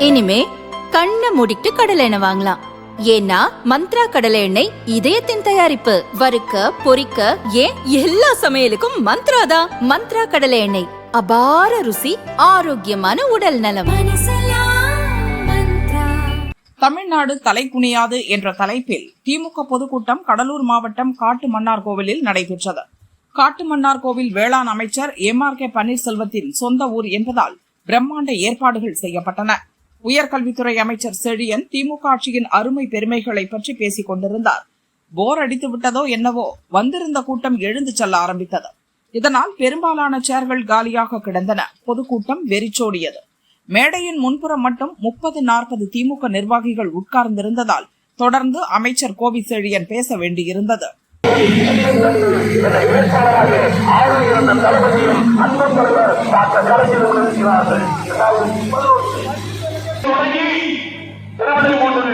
இனிமே கண்ணை மூடிட்டு கடலை எண்ணெய் வாங்கலாம். ஏன்னா மந்த்ரா கடலை எண்ணெய் இதயத்தின் தயாரிப்பு. வறுக்க பொரிக்க ஏன் எல்லா சமையலுக்கும் மந்த்ரா தான். மந்த்ரா கடலை எண்ணெய், அபார ருசி, ஆரோக்கியமான உடல் நலம். தமிழ்நாடு தலைகுனியாது என்ற தலைப்பில் திமுக பொதுக்கூட்டம் கடலூர் மாவட்டம் காட்டுமன்னார்கோவிலில் நடைபெற்றது. காட்டுமன்னார்கோவில் வேளாண் அமைச்சர் MRK பன்னீர்செல்வத்தின் சொந்த ஊர் என்பதால் பிரம்மாண்ட ஏற்பாடுகள் செய்யப்பட்டன. உயர்கல்வித்துறை அமைச்சர் செழியன் திமுக ஆட்சியின் அருமை பெருமைகளை பற்றி பேசிக் கொண்டிருந்தார். போர் அடித்து விட்டதோ என்னவோ வந்திருந்த கூட்டம் எழுந்து செல்ல ஆரம்பித்தது. இதனால் பெரும்பாலான சேர்கள் காலியாக கிடந்தன. பொதுக்கூட்டம் வெறிச்சோடியது. மேடையின் முன்புறம் மட்டும் 30-40 திமுக நிர்வாகிகள் உட்கார்ந்திருந்ததால் தொடர்ந்து அமைச்சர் கோவி செழியன் பேச வேண்டியிருந்தது.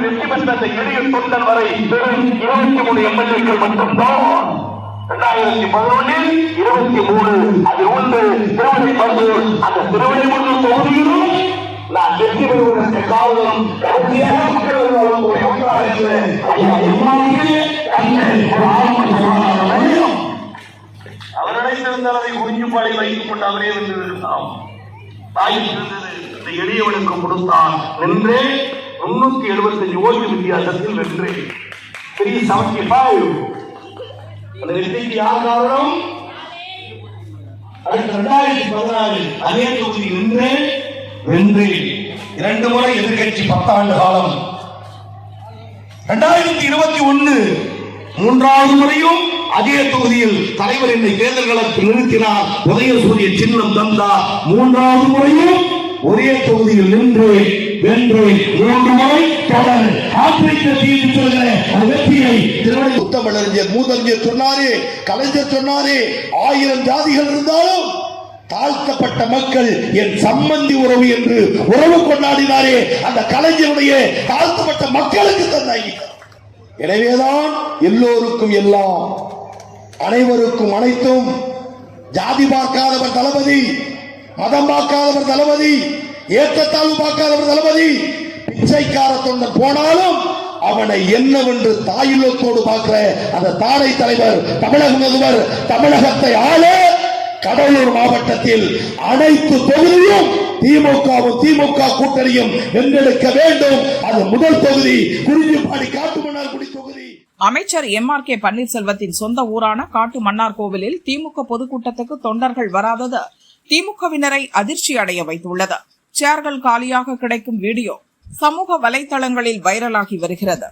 வெற்றி பெற்ற எளிய தொண்டல் வரை வெறும் 23 எம்எல்ஏக்கள் மட்டும்தான். 2011 23 அது உண்டு. திருவள்ளிபுத்தூர், அந்த திருவள்ளிபுத்தூர் தொகுதியிலும் நான் வெற்றி பெறுவதற்கு காரணம் அவர் நினைத்திருந்தால் அதை குறிஞ்சுப்பாடி வைத்துக் கொண்டு அவரே வென்றிருக்கலாம். தாய் இருந்தது இந்த எளியவனுக்கு கொடுத்தான். வென்றே 375 ஓட்டு வித்தியாசத்தில் வென்றே 375. அந்த வெற்றிக்கு யார் காரணம்? அடுத்த 2016 அதே தொகுதி வென்று 2 முறை எதிர்கட்சி 10 ஆண்டு காலம். 2021 3வது முறையும் அதே தொகுதியில் தலைவர் என்னை தேர்தல் களத்தில் நிறுத்தினார். உதயசூரிய சின்னம் தந்தார். 3வது முறையும் ஒரே தொகுதியில் நின்று வென்று 3 முறை தொடர் வெற்றியை முத்தமிழறிஞர் மூதறிஞர் சொன்னாரே, கலைஞர் சொன்னாரே, 1000 ஜாதிகள் இருந்தாலும் தாழ்த்தப்பட்ட மக்கள் என் சம்பந்தி உறவு என்று உறவு கொண்டாடினாரே, அந்த கலைஞருடைய தாழ்த்தப்பட்ட மக்களுக்கு தந்தாங்க. எனவேதான் எல்லோருக்கும் எல்லாம், அனைவருக்கும் அனைத்தும். ஜாதி பார்க்காதவர் தளபதி, மதம் பார்க்காதவர் தளபதி, ஏற்றத்தாழ்வு பார்க்காதவர் தளபதி. பிச்சைக்கார தொண்டன் போனாலும் அவனை என்னவென்று தாயுள்ளத்தோடு பார்க்கிற அந்த தாடை தலைவர், தமிழக முதல்வர், தமிழகத்தை ஆள கடலூர் மாவட்டத்தில் அனைத்து தொகுதியும் திமுகவும் திமுக கூட்டணியும் வென்றெடுக்க வேண்டும். அது முதல் தொகுதி குறிஞ்சிப்பாடி காட்டுமன்னார்குடி தொகுதி. அமைச்சர் MRK பன்னீர்செல்வத்தின் சொந்த ஊரான காட்டுமன்னார்கோவிலில் திமுக பொதுக்கூட்டத்துக்கு தொண்டர்கள் வராதது திமுகவினரை அதிர்ச்சி அடைய வைத்துள்ளது. சேர்கள் காலியாக கிடைக்கும் வீடியோ சமூக வலைதளங்களில் வைரலாகி வருகிறது.